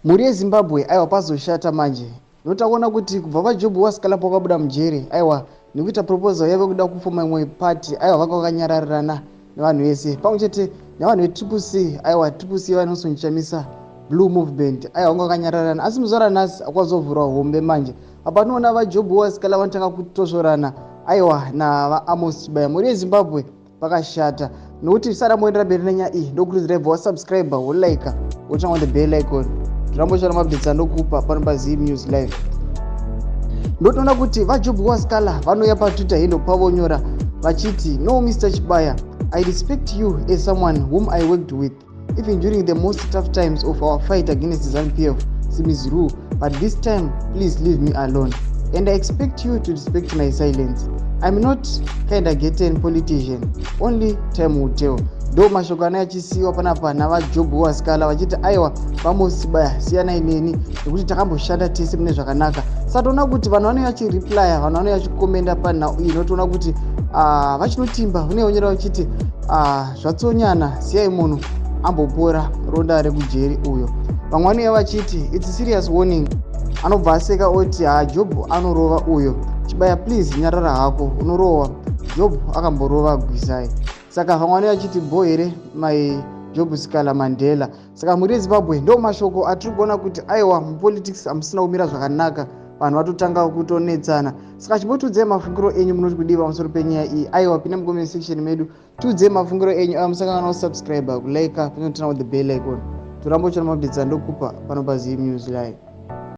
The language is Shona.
Mhuri yeZimbabwe aiwa pazoshata manje. Notaona kuti kubva paJob wasikala pakabuda mujeri aiwa nekuita proposal yave kuda kufoma imwe party aiwa vanga vakanyararirana nevanhu vese pamwe chete nevanhu veTCC aiwa TCC vanosonjamisa Blue Movement aiwa vanga vakanyararirana asi muzora nhasi akwazovhurwa hombe manje apa tinoona vaJob wasikala vanotanga kutosvorana aiwa naVaamos Chibaya. Mhuri yeZimbabwe pakashata nokuti tisada moendera mberi nenyaya iyi ndokurudzira ibva wasubscribe wolike wochanga on the bell icon. Tiramboshana mabhidza ndokupa pano paZim News Live. Ndotoona kuti vaJob wasikala vanouya paTwitter hino pavonyora vachiti no Mr. Chibaya, I respect you as someone whom I worked with even during the most tough times of our fight against ZANU-PF Simizuru, but this time please leave me alone and I expect you to respect my silence. I'm not kinda-getting politician, only time will tell. Ndo mashoko anayachisiwa panapa navaJob wasikala vachiti aiwa Amos Chibaya siyanai neni nekuti takamboshanda tese mune zvakanaka. Saka toona kuti vanhu vanenge vachireplya, vanhu vanenge vachikomenda panhau iyi notoona kuti vachinotimba uneonyera vachiti zvatsonyana siyai munhu ambopora ronda rekujeri uyo. Vamwe vanenge vachiti it's serious warning, anobva aseka oti Job anorova uyo. Chibaya please nyarara hako unorova, Job akamborova gwizai. Saka vamwe vanenge vachiti bo here my Job Sikhala Mandela. Saka mhuri yeZimbabwe ndo mashoko atiri kuona kuti aiwa mupolitics hamusina kumira zvakanaka, vanhu vatotanga kutonetsana. Saka chimbotiudzai mafungiro enyu munoti kudii pamusoro penyaya iyi. Aiwa pinda mucomment section medu tiudzei mafungiro enyu. Musakangana kusubscribe kulike pamwe kutana with the bell icon. Tirambochana mabhidza ndokupa pano paZim News Live.